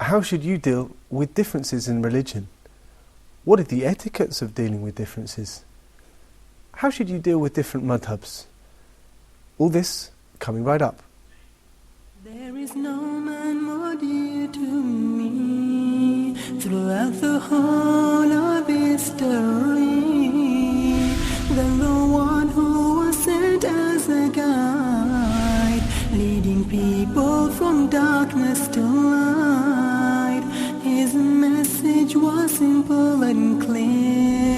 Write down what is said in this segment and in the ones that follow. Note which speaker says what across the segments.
Speaker 1: how should you deal with differences in religion? What are the etiquettes of dealing with differences? How should you deal with different madhabs? All this coming right up.
Speaker 2: There is no man more dear to me throughout the whole of history than the one who was sent as a guide, leading people from darkness to light. His message was simple and clear,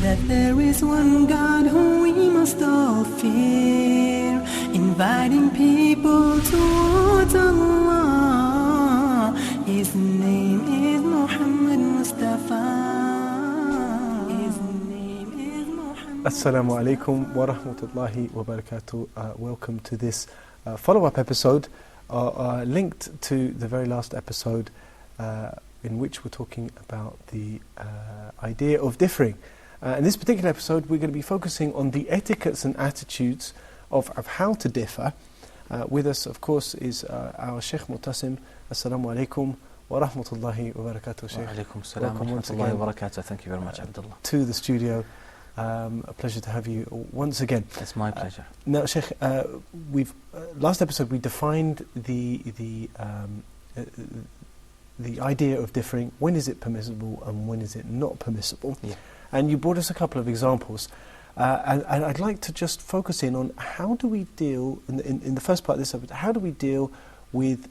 Speaker 2: that there is one God whom we must all fear, inviting people towards Allah. His name is Muhammad Mustafa. His name is Muhammad.
Speaker 1: Assalamu alaikum wa rahmatullahi wa barakatuh. Welcome to this follow-up episode linked to the very last episode in which we're talking about the idea of differing. In this particular episode, we're going to be focusing on the etiquettes and attitudes of how to differ. With us, of course, is our Sheikh Moutasem. Assalamu alaikum wa rahmatullahi wa barakatuh, Sheikh.
Speaker 3: Wa alaikum assalam wa rahmatullahi wa barakatuh. Thank you very much, Abdullah.
Speaker 1: To the studio. A pleasure to have you once again.
Speaker 3: It's my pleasure.
Speaker 1: Now, Sheikh, last episode we defined the idea of differing. When is it permissible and when is it not permissible?
Speaker 3: Yeah.
Speaker 1: And you brought us a couple of examples. And I'd like to just focus in on how do we deal, in the first part of this episode, how do we deal with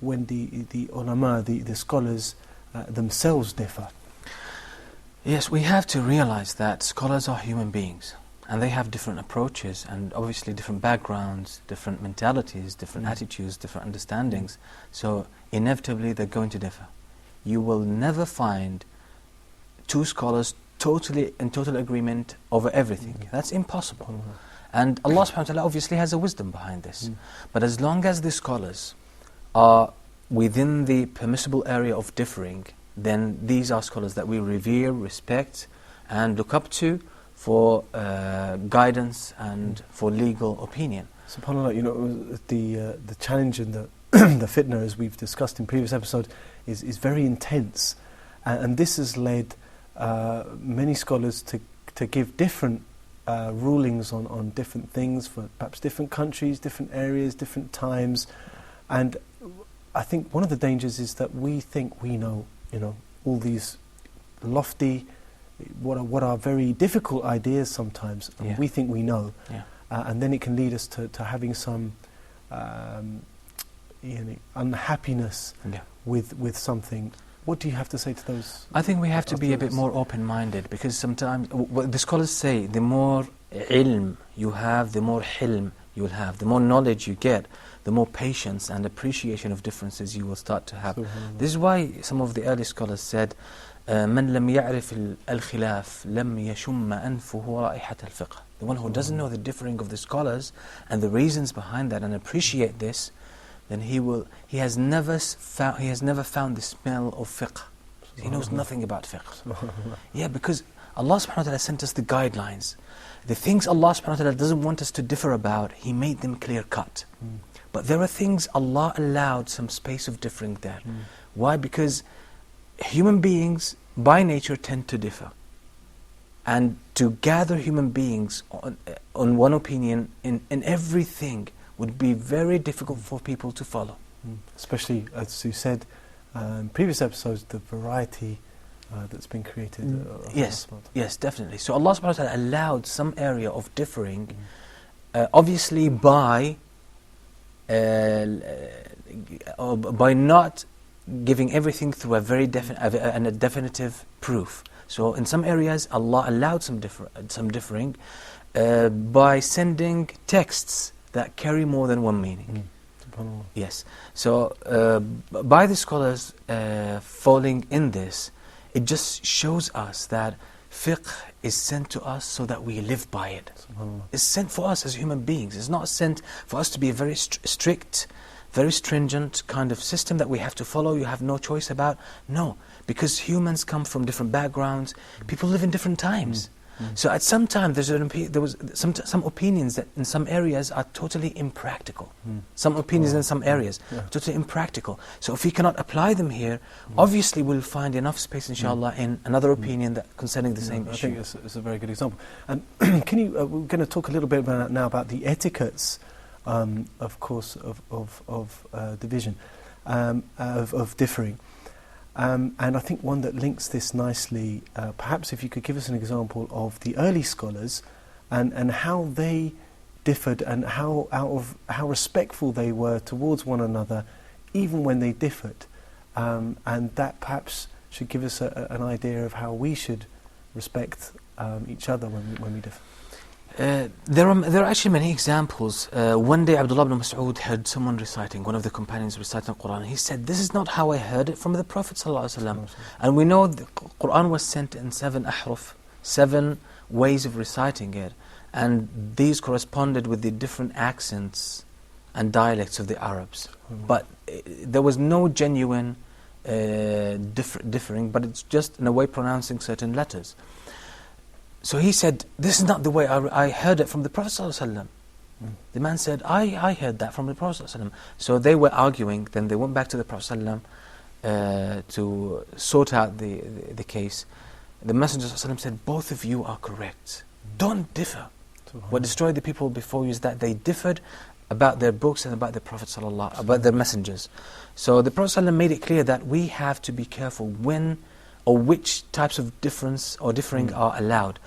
Speaker 1: when the ulama, the scholars themselves differ?
Speaker 3: Yes, we have to realize that scholars are human beings and they have different approaches and obviously different backgrounds, different mentalities, different attitudes, different understandings. So inevitably they're going to differ. You will never find two scholars totally in total agreement over everything. That's impossible. And Allah subhanahu wa ta'ala obviously has a wisdom behind this. But as long as the scholars are within the permissible area of differing, then these are scholars that we revere, respect and look up to for guidance and for legal opinion.
Speaker 1: SubhanAllah, you know, the challenge and the the fitna, as we've discussed in previous episodes, is very intense. And this has led many scholars to give different rulings on different things for perhaps different countries, different areas, different times. And I think one of the dangers is that we think we know, all these lofty, what are very difficult ideas sometimes, and we think we know. And then it can lead us to having some unhappiness with something. What do you have to say to those?
Speaker 3: I think we have to be a bit more open-minded, because sometimes the scholars say the more ilm you have, the more hilm you will have. The more knowledge you get, the more patience and appreciation of differences you will start to have. This is why some of the early scholars said, مَنْ لَمْ يَعْرِفِ الْخِلَافِ لَمْ يَشُمَّ أَنْفُهُ رَائِحَةَ الْفِقْهِ. The one who doesn't know the differing of the scholars and the reasons behind that and appreciate this, then he has never found the smell of fiqh. He knows nothing about fiqh. Yeah, because Allah subhanahu wa ta'ala sent us the guidelines. The things Allah subhanahu wa ta'ala doesn't want us to differ about, He made them clear cut. But there are things Allah allowed some space of differing there. Why? Because human beings by nature tend to differ. And to gather human beings on one opinion in everything would be very difficult for people to follow.
Speaker 1: Especially, as you said in previous episodes, the variety that's been created.
Speaker 3: Yes, definitely. So Allah subhanahu wa ta'ala allowed some area of differing, obviously by not giving everything through a very definitive proof. So in some areas Allah allowed some differing by sending texts that carry more than one meaning. Yes. So by the scholars falling in this, it just shows us that fiqh is sent to us so that we live by it. It's sent for us as human beings. It's not sent for us to be a very strict, very stringent kind of system that we have to follow, you have no choice about. No, because humans come from different backgrounds, people live in different times. So at some time there was some opinions that in some areas are totally impractical. Some opinions in some areas totally impractical. So if we cannot apply them here, obviously we'll find enough space, inshallah, in another opinion that concerning the same issue.
Speaker 1: I think it's a very good example. And can you? We're going to talk a little bit now about the etiquettes, of course, of division, of differing. And I think one that links this nicely, perhaps if you could give us an example of the early scholars and how they differed and how respectful they were towards one another, even when they differed, and that perhaps should give us an idea of how we should respect each other when we differ.
Speaker 3: There are actually many examples. One day Abdullah ibn Mas'ud heard someone reciting, one of the companions reciting the Quran. He said, "This is not how I heard it from the Prophet ﷺ." And we know the Quran was sent in 7 ahruf, 7 ways of reciting it. And these corresponded with the different accents and dialects of the Arabs. But there was no genuine differing, but it's just in a way pronouncing certain letters. So he said, "This is not the way I heard it from the Prophet ﷺ." The man said, I heard that from the Prophet ﷺ. So they were arguing, then they went back to the Prophet ﷺ to sort out the case. The Messenger ﷺ said, "Both of you are correct. Don't differ." What destroyed the people before you is that they differed about their books and about the Prophet ﷺ, about their messengers. So the Prophet ﷺ made it clear that we have to be careful when or which types of difference or differing are allowed.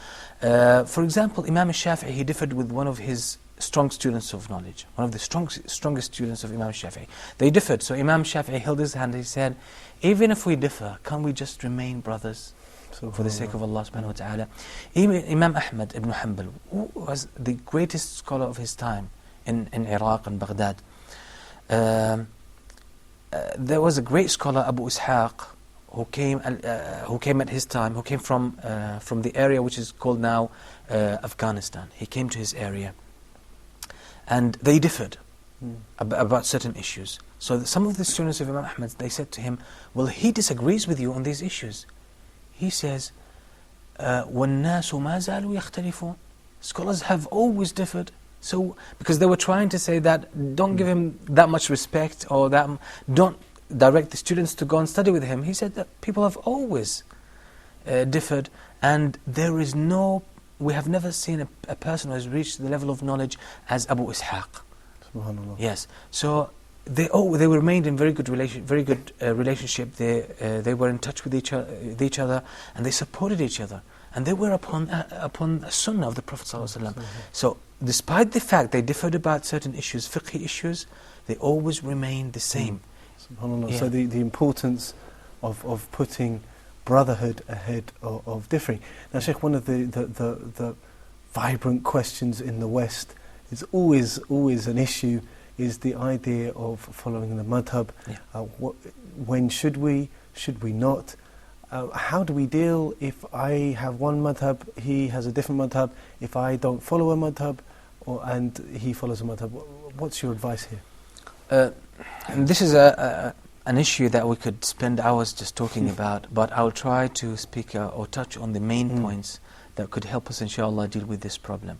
Speaker 3: For example, Imam al-Shafi'i, he differed with one of his strong students of knowledge, one of the strongest students of Imam al-Shafi'i. They differed, so Imam al-Shafi'i held his hand and he said, "Even if we differ, can't we just remain brothers for the sake of Allah subhanahu wa ta'ala?" Imam Ahmad ibn Hanbal, who was the greatest scholar of his time in Iraq and Baghdad. There was a great scholar, Abu Ishaq, who came at his time, who came from the area which is called now Afghanistan. He came to his area, and they differed about certain issues. So some of the students of Imam Ahmad, they said to him, "Well, he disagrees with you on these issues." He says, وَالنَّاسُ مَا زَالُوا يَخْتَلِفُونَ. Scholars have always differed. So, because they were trying to say that don't give him that much respect, or that don't direct the students to go and study with him. He said that people have always differed, and we have never seen a person who has reached the level of knowledge as Abu Ishaq.
Speaker 1: Subhanallah.
Speaker 3: Yes. So they remained in very good relationship. They were in touch with each other, and they supported each other, and they were upon a sunnah of the Prophet ﷺ. So despite the fact they differed about certain issues, fiqh issues, they always remained the same.
Speaker 1: SubhanAllah.
Speaker 3: Yeah.
Speaker 1: So the importance of putting brotherhood ahead of differing. Now, Sheikh, one of the vibrant questions in the West is always an issue, is the idea of following the madhab.
Speaker 3: Yeah.
Speaker 1: When should we not? How do we deal if I have one madhab, he has a different madhab, if I don't follow a madhab, and he follows a madhab? What's your advice here?
Speaker 3: And this is an issue that we could spend hours just talking about, but I'll try to speak or touch on the main points that could help us, inshallah, deal with this problem.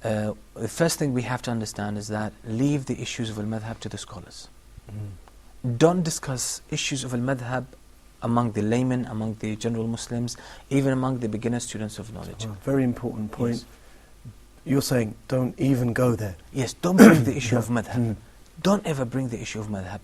Speaker 3: The first thing we have to understand is that leave the issues of al-madhab to the scholars. Don't discuss issues of al-madhab among the laymen, among the general Muslims, even among the beginner students of knowledge.
Speaker 1: Very important point. Yes. You're saying don't even go there.
Speaker 3: Yes, don't bring the issue of madhab. Don't ever bring the issue of madhab.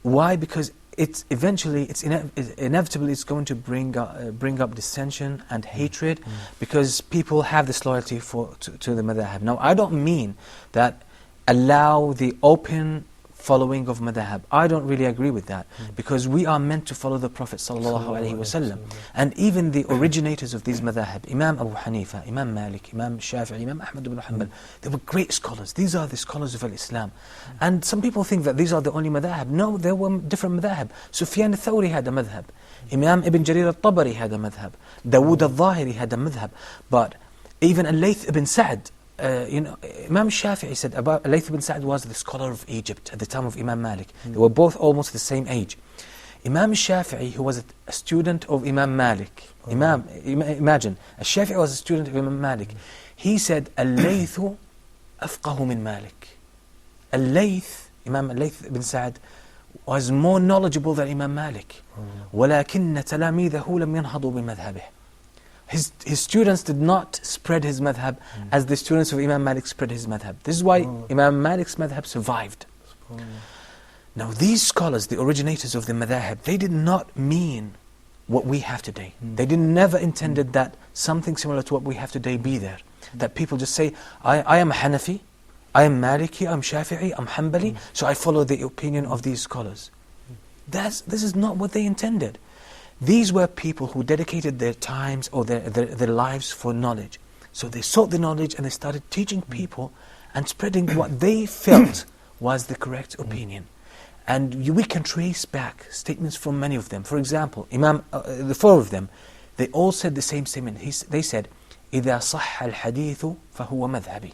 Speaker 3: Why? Because it's inevitably it's going to bring up dissension and hatred, because people have this loyalty to the madhab. Now, I don't mean that allow the open following of madhab. I don't really agree with that, because we are meant to follow the Prophet ﷺ. And even the originators of these madhab, Imam Abu Hanifa, Imam Malik, Imam Shafi'i, Imam Ahmad ibn Hanbal, they were great scholars. These are the scholars of Islam. And some people think that these are the only madhab. No, there were different madhab. Sufyan al-Thawri had a madhab. Imam Ibn Jarir al-Tabari had a madhab. Dawood al-Zahiri had a madhab. But even al-Layth ibn Sa'd, Imam Shafi'i said about Layth ibn Sa'd was the scholar of Egypt at the time of Imam Malik. They were both almost the same age. Imam Shafi'i, who was a student of Imam Malik, imagine, Shafi'i was a student of Imam Malik. He said, Al-Laythu afqahu min Malik. Al-Layth, Imam Al-Layth ibn Sa'd, was more knowledgeable than Imam Malik. وَلَكِنَّ تَلَامِيذَهُ لَمْ يَنْهَضُوا بِمَذْهَبِهِ. His students did not spread his madhab as the students of Imam Malik spread his madhab. This is why Imam Malik's madhab survived. Now these scholars, the originators of the madhab, they did not mean what we have today. They never intended that something similar to what we have today be there. That people just say, I am a Hanafi, I am Maliki, I'm Shafi'i, I'm Hanbali, so I follow the opinion of these scholars. This is not what they intended. These were people who dedicated their times or their lives for knowledge. So they sought the knowledge and they started teaching people and spreading what they felt was the correct opinion. And we can trace back statements from many of them. For example, the four of them, they all said the same statement. They said, إِذَا صَحَّ الْحَدِيثُ فَهُوَ مَذْهَبِي.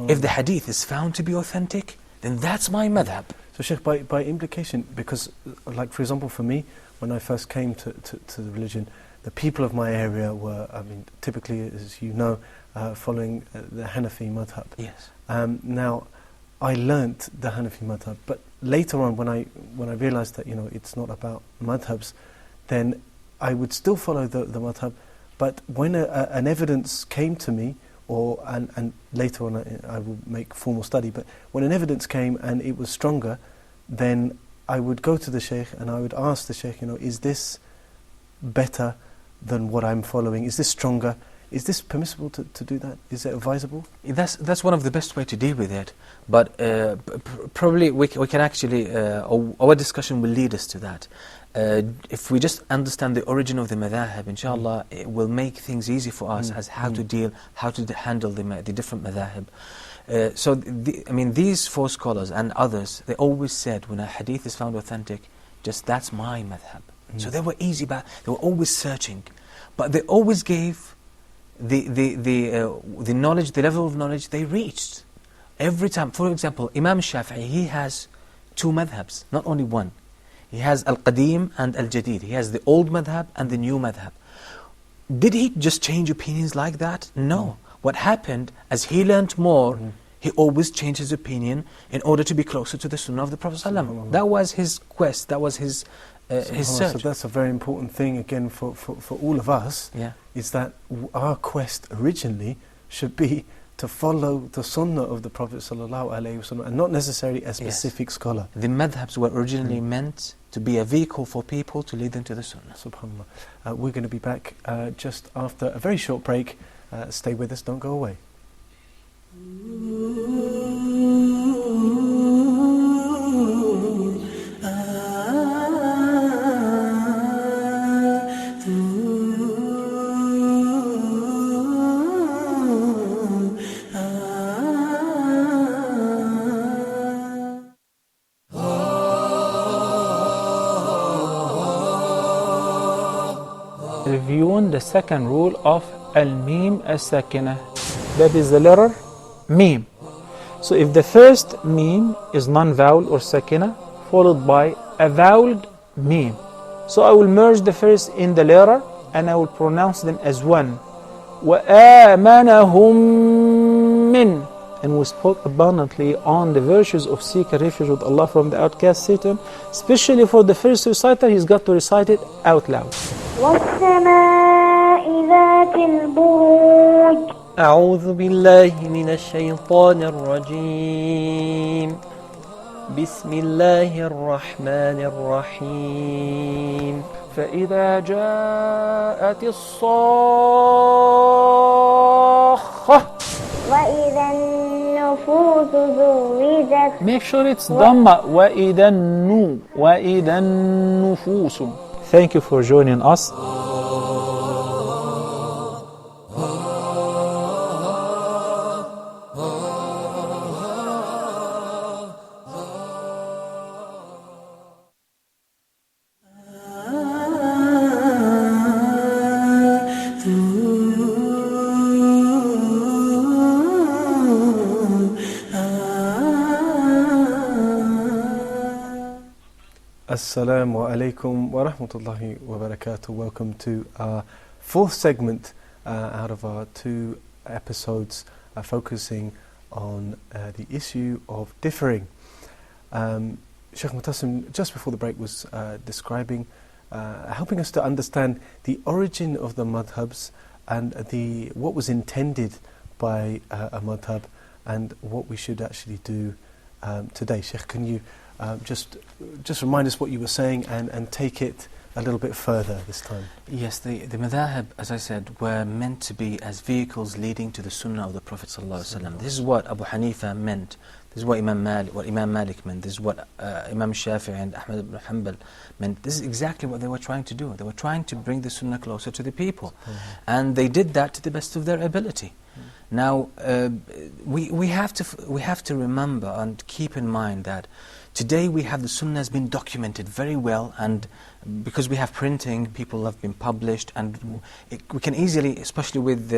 Speaker 3: If the hadith is found to be authentic, then that's my madhab.
Speaker 1: So Sheikh, by implication, because like for example for me, when I first came to the religion, the people of my area were, typically, as you know, following the Hanafi madhab.
Speaker 3: Yes.
Speaker 1: Now, I learnt the Hanafi madhab, but later on when I realised that it's not about madhabs, then I would still follow the madhab. But when an evidence came to me, and later on I will make formal study, but when an evidence came and it was stronger, then I would go to the Shaykh and I would ask the Shaykh, is this better than what I'm following? Is this stronger? Is this permissible to do that? Is it advisable?
Speaker 3: That's one of the best way to deal with it. But probably we can actually, our discussion will lead us to that. If we just understand the origin of the madhahib, inshallah, it will make things easy for us as how to handle the different madhahib. So, these four scholars and others, they always said, when a hadith is found authentic, just that's my madhab. So they were easy, but they were always searching. But they always gave the knowledge, the level of knowledge they reached. Every time, for example, Imam Shafi'i, he has two madhabs, not only one. He has Al-Qadim and Al-Jadid. He has the old madhab and the new madhab. Did he just change opinions like that? No. What happened, as he learnt more, he always changed his opinion in order to be closer to the Sunnah of the Prophet ﷺ. That was his quest, that was his search.
Speaker 1: So that's a very important thing, again, for all of us, is that our quest originally should be to follow the Sunnah of the Prophet ﷺ, and not necessarily a specific scholar.
Speaker 3: The madhabs were originally meant to be a vehicle for people to lead them to the Sunnah.
Speaker 1: SubhanAllah. We're going to be back just after a very short break. Stay with us, don't go away.
Speaker 4: Reviewing the second rule of Al-Mim As-Sakinah. That is the letter Mim. So if the first Mim is non-vowel or Sakinah, followed by a voweled Mim, so I will merge the first in the letter and I will pronounce them as one. وَآمَنَهُمْ مِنْ. And we spoke abundantly on the virtues of seeking refuge with Allah from the outcast Satan. Especially for the first reciter, he's got to recite it out loud.
Speaker 5: وَالسَّمَاءِ ذَاتِ الْبُرُوجِ.
Speaker 6: أعوذ بالله من الشيطان الرجيم. بسم الله الرحمن الرحيم.
Speaker 4: فإذا جاءت الصاخة.
Speaker 5: وَإِذَا النُّفُوسُ زُوِّجَتْ.
Speaker 4: Make sure it's Dhamma. وَإِذَا النُّفُوسُ. Thank you for joining us.
Speaker 1: Assalamu alaikum wa rahmatullahi wa barakatuh. Welcome to our fourth segment out of our 2 episodes focusing on the issue of differing. Sheikh Moutasem, just before the break, was describing, helping us to understand the origin of the madhabs and what was intended by a madhab and what we should actually do today. Sheikh, can you just remind us what you were saying and take it a little bit further this time?
Speaker 3: Yes, the madhahib, as I said, were meant to be as vehicles leading to the sunnah of the Prophet ﷺ. This is what Abu Hanifa meant. This is what Imam Malik meant. This is what Imam Shafi'i and Ahmad ibn Hanbal meant. This is exactly what they were trying to do. They were trying to bring the sunnah closer to the people. And they did that to the best of their ability. Now, we have to remember and keep in mind that today we have the sunnah has been documented very well, and because we have printing, people have been published, and we can easily, especially with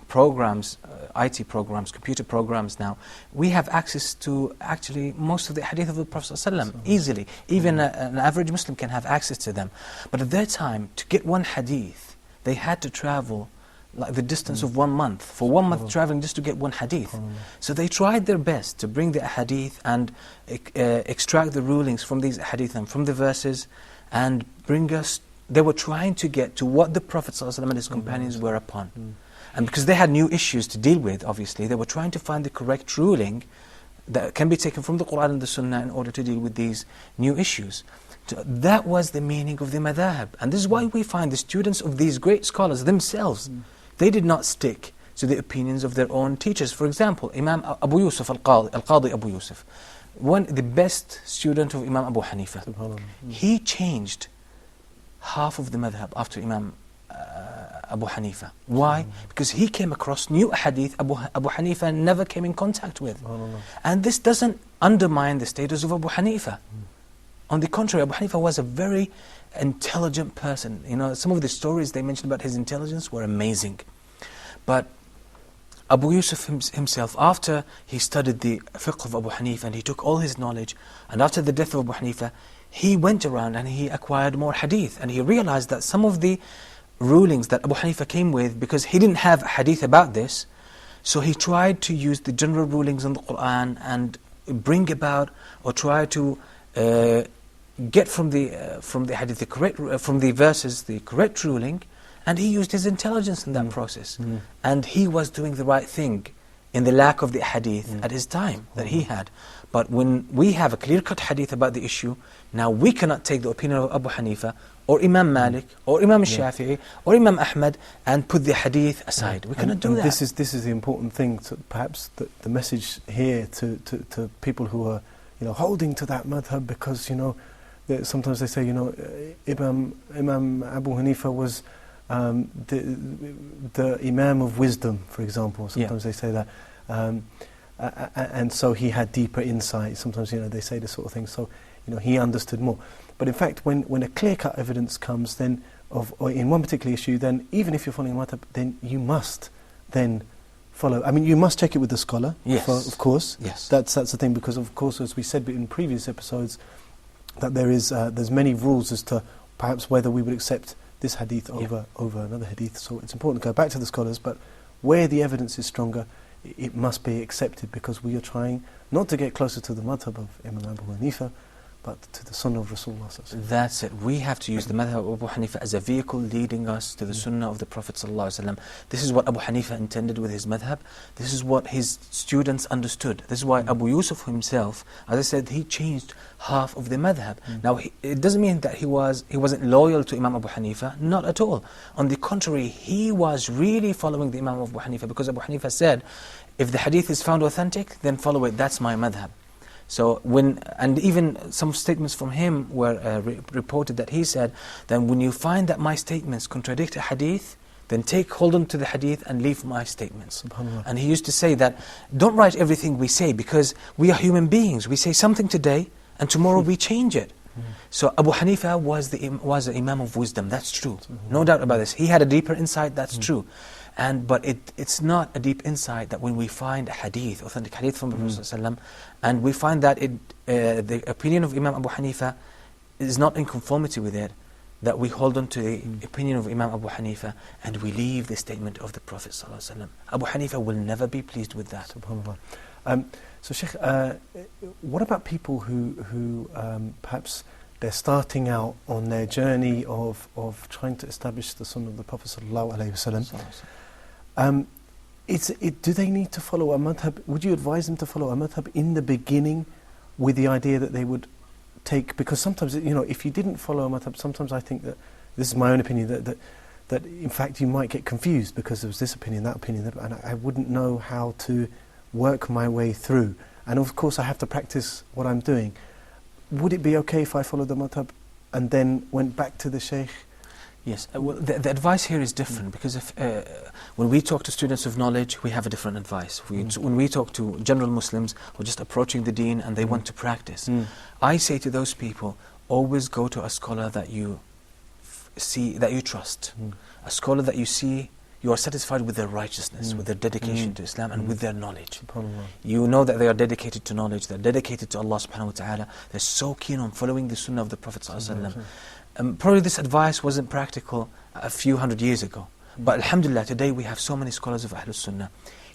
Speaker 3: programs, IT programs, computer programs now, we have access to actually most of the hadith of the Prophet ﷺ easily. Even an average Muslim can have access to them. But at their time, to get one hadith, they had to travel like the distance of 1 month, for 1 month traveling just to get one hadith. So they tried their best to bring the hadith and extract the rulings from these hadith and from the verses and bring us, they were trying to get to what the Prophet ﷺ and his companions were upon. And because they had new issues to deal with, obviously, they were trying to find the correct ruling that can be taken from the Qur'an and the Sunnah in order to deal with these new issues. So that was the meaning of the madhahib. And this is why we find the students of these great scholars themselves, they did not stick to the opinions of their own teachers. For example, Imam Abu Yusuf Al-Qadi Abu Yusuf, the best student of Imam Abu Hanifa, he changed half of the madhab after Imam Abu Hanifa. Why? Because he came across new hadith Abu Hanifa never came in contact with. And this doesn't undermine the status of Abu Hanifa. On the contrary, Abu Hanifa was a very intelligent person. You know, some of the stories they mentioned about his intelligence were amazing. But Abu Yusuf himself, after he studied the fiqh of Abu Hanifa and he took all his knowledge, and after the death of Abu Hanifa, he went around and he acquired more hadith, and he realized that some of the rulings that Abu Hanifa came with, because he didn't have hadith about this, so he tried to use the general rulings in the Qur'an and bring about or try to get from the hadith from the verses the correct ruling, and he used his intelligence in that process. And he was doing the right thing in the lack of the hadith at his time that he had. But when we have a clear-cut hadith about the issue, now we cannot take the opinion of Abu Hanifa or Imam Malik or Imam Shafi'i or Imam Ahmad and put the hadith aside. We cannot do that.
Speaker 1: This is the important thing. Perhaps the message here to people who are holding to that madhab, because sometimes they say Imam Abu Hanifa was the Imam of wisdom, for example. Sometimes they say that, and so he had deeper insight. Sometimes they say this sort of thing. So he understood more. But in fact, when a clear-cut evidence comes, then or in one particular issue, then even if you're following a madhab, then you must then follow. I mean, you must check it with the scholar.
Speaker 3: Yes,
Speaker 1: of course.
Speaker 3: Yes,
Speaker 1: that's the thing, because of course, as we said in previous episodes, that there's many rules as to perhaps whether we would accept this hadith over another hadith. So it's important to go back to the scholars, but where the evidence is stronger, it must be accepted, because we are trying not to get closer to the madhab of Imam Abu Hanifa, but to the sunnah of Rasulullah.
Speaker 3: That's it. We have to use the madhab of Abu Hanifa as a vehicle leading us to the sunnah of the Prophet ﷺ. This is what Abu Hanifa intended with his madhab. This is what his students understood. This is why Abu Yusuf himself, as I said, he changed half of the madhab. Now, it doesn't mean that he wasn't loyal to Imam Abu Hanifa. Not at all. On the contrary, he was really following the Imam of Abu Hanifa, because Abu Hanifa said, if the hadith is found authentic, then follow it. That's my madhab. So and even some statements from him were reported that he said, then when you find that my statements contradict a hadith, then hold on to the hadith and leave my statements. And he used to say that, don't write everything we say, because we are human beings. We say something today and tomorrow we change it. So Abu Hanifa was the Imam of wisdom, that's true. No doubt about this. He had a deeper insight, that's true. But it's not a deep insight that when we find a hadith, authentic hadith from the Prophet ﷺ, and we find that the opinion of Imam Abu Hanifa is not in conformity with it, that we hold on to the opinion of Imam Abu Hanifa and we leave the statement of the Prophet ﷺ. Abu Hanifa will never be pleased with that.
Speaker 1: SubhanAllah. So Sheikh, what about people who perhaps they're starting out on their journey of trying to establish the Sunnah of the Prophet ﷺ? Do they need to follow a madhab? Would you advise them to follow a madhab in the beginning with the idea that they would take, because sometimes, if you didn't follow a madhab, sometimes I think that, this is my own opinion, that in fact you might get confused because there was this opinion, that opinion, and I wouldn't know how to work my way through. And of course I have to practice what I'm doing. Would it be okay if I followed the madhab and then went back to the Shaykh?
Speaker 3: Yes, well, the advice here is different, because when we talk to students of knowledge, we have a different advice. When we talk to general Muslims who are just approaching the deen and they want to practice, I say to those people, always go to a scholar that you see, that you trust, a scholar that you see, you are satisfied with their righteousness, with their dedication to Islam, and with their knowledge. You know that they are dedicated to knowledge, they're dedicated to Allah subhanahu wa ta'ala, they're so keen on following the sunnah of the Prophet sallallahu alaihi wasallam. Probably this advice wasn't practical a few hundred years ago, but alhamdulillah, today we have so many scholars of Ahlul Sunnah.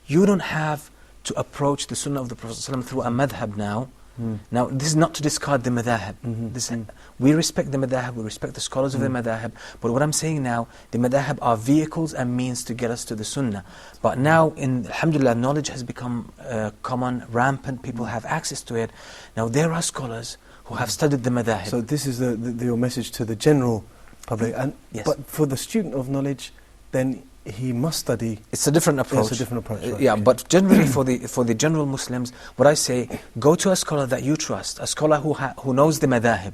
Speaker 3: You don't have to approach the sunnah of the Prophet ﷺ through a madhab now. Now, this is not to discard the madhab. We respect the madhab, we respect the scholars of the madhab, but what I'm saying now, the madhab are vehicles and means to get us to the sunnah. But now, alhamdulillah, knowledge has become common, rampant, people have access to it. Now, there are scholars who have studied the madhab.
Speaker 1: So this is your message to the general public. And
Speaker 3: yes.
Speaker 1: But for the student of knowledge, then he must study.
Speaker 3: It's a different approach.
Speaker 1: It's a different approach. Right?
Speaker 3: Yeah, but generally for the general Muslims, what I say, go to a scholar that you trust, a scholar who knows the madhab,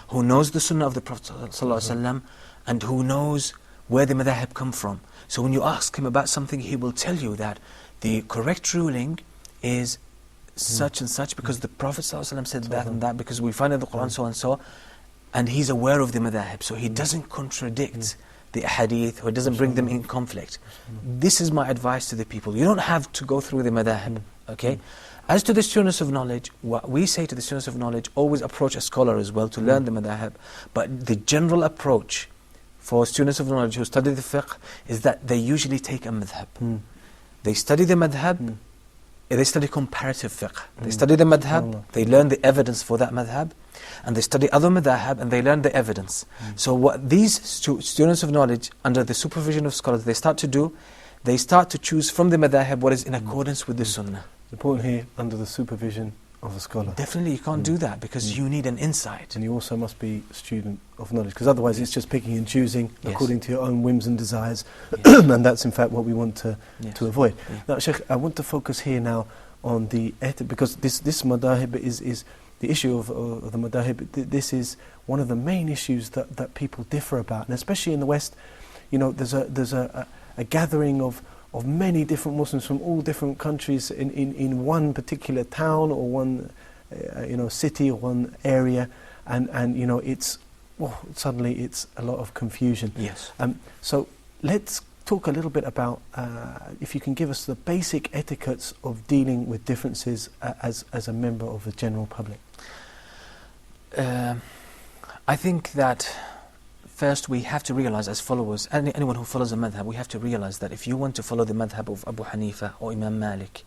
Speaker 3: who knows the sunnah of the Prophet ﷺ, and who knows where the madhab come from. So when you ask him about something, he will tell you that the correct ruling is such and such, because the Prophet ﷺ said that and that, because we find in the Quran so and so, and he's aware of the madhab, so he doesn't contradict the hadith, or doesn't bring them in conflict. This is my advice to the people. You don't have to go through the madhab, okay? As to the students of knowledge, what we say to the students of knowledge, always approach a scholar as well to learn the madhab, but the general approach for students of knowledge who study the fiqh is that they usually take a madhab. They study the madhab, they study comparative fiqh. They study the madhab, they learn the evidence for that madhab, and they study other madhab and they learn the evidence. So what these students of knowledge, under the supervision of scholars, they start to do, they start to choose from the madhab what is in accordance with the sunnah.
Speaker 1: Important here, under the supervision of a scholar.
Speaker 3: Definitely you can't do that, because you need an insight.
Speaker 1: And you also must be a student of knowledge, because otherwise it's just picking and choosing according to your own whims and desires, and that's in fact what we want to avoid. Now Sheikh, I want to focus here now on the ethic, because this madahib is the issue of the madahib. This is one of the main issues that people differ about, and especially in the West, there's a gathering of many different Muslims from all different countries in one particular town or one city or one area, and it's suddenly it's a lot of confusion.
Speaker 3: Yes.
Speaker 1: So let's talk a little bit about if you can give us the basic etiquettes of dealing with differences as a member of the general public.
Speaker 3: I think that first we have to realize, as followers, anyone who follows a madhab, we have to realize that if you want to follow the madhab of Abu Hanifa or Imam Malik,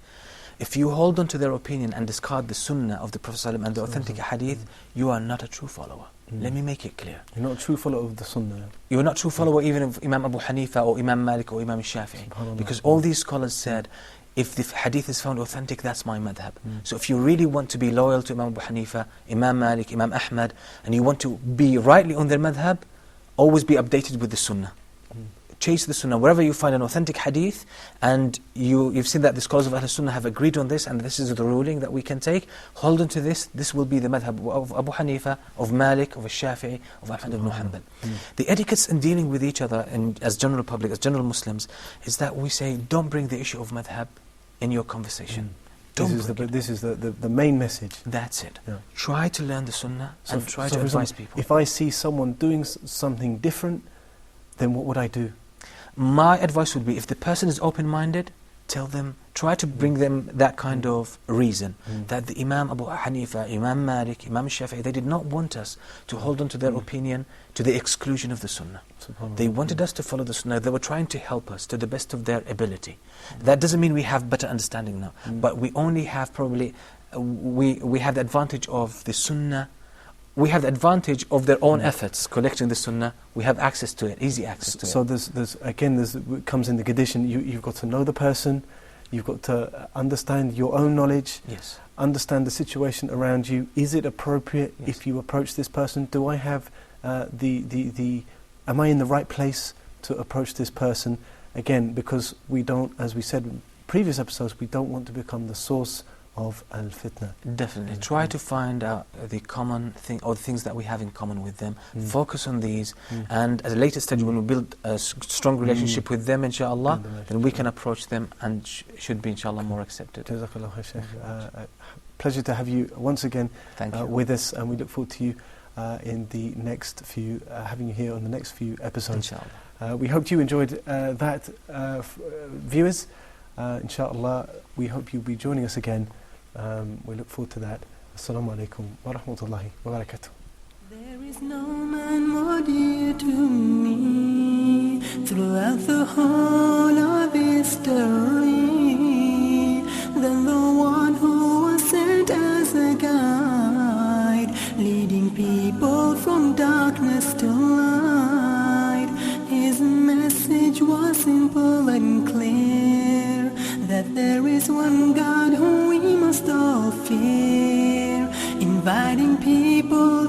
Speaker 3: if you hold on to their opinion and discard the sunnah of the Prophet ﷺ and the authentic hadith, you are not a true follower. Let me make it clear.
Speaker 1: You're not a true follower of the sunnah.
Speaker 3: You're not a true follower even of Imam Abu Hanifa or Imam Malik or Imam Shafi'i. Because all these scholars said, if the hadith is found authentic, that's my madhab. So if you really want to be loyal to Imam Abu Hanifa, Imam Malik, Imam Ahmad, and you want to be rightly on their madhab, always be updated with the sunnah. Chase the sunnah. Wherever you find an authentic hadith, and you've seen that the scholars of Ahl Sunnah have agreed on this, and this is the ruling that we can take, hold on to this. This will be the madhab of Abu Hanifa, of Malik, of Shafi'i, of Ahmad ibn Hanbal. The etiquettes in dealing with each other, and as general public, as general Muslims, is that we say, don't bring the issue of madhab in your conversation.
Speaker 1: This is the main message.
Speaker 3: That's it.
Speaker 1: Yeah.
Speaker 3: Try to learn the sunnah and try to advise people.
Speaker 1: If I see someone doing something different, then what would I do?
Speaker 3: my advice would be, if the person is open-minded, tell them, try to bring them that kind of reason, that the Imam Abu Hanifa, Imam Malik, Imam Shafi'i, they did not want us to hold on to their opinion to the exclusion of the Sunnah. They wanted us to follow the Sunnah. They were trying to help us to the best of their ability. That doesn't mean we have better understanding now, but we only have probably, we have the advantage of the Sunnah. We have the advantage of their own efforts collecting the Sunnah. We have access to it, easy access to it.
Speaker 1: So there's it comes in the condition, you've got to know the person, you've got to understand your own knowledge,
Speaker 3: Yes.
Speaker 1: understand the situation around you. Is it appropriate if you approach this person? Do I have am I in the right place to approach this person? Again, because we don't, as we said in previous episodes, we don't want to become the source of al-fitna.
Speaker 3: Definitely. Try to find out the common thing, or the things that we have in common with them. Focus on these, and at a later stage, when we build a strong relationship with them, inshallah, then we can approach them and should be, inshallah, more accepted.
Speaker 1: Jazakallah khair, Shaykh. Pleasure to have you once again with us, and we look forward to you in the next few, having you here on the next few episodes.
Speaker 3: Inshallah.
Speaker 1: We hope you enjoyed that, viewers. Inshallah, we hope you'll be joining us again. We look forward to that. Assalamu alaikum wa rahmatullahi wa barakatuh.
Speaker 2: There is no man more dear to me throughout the whole of history than the one who was sent as a guide, leading people from darkness to light. His message was simple and clear, that there is one God whom we must all fear, inviting people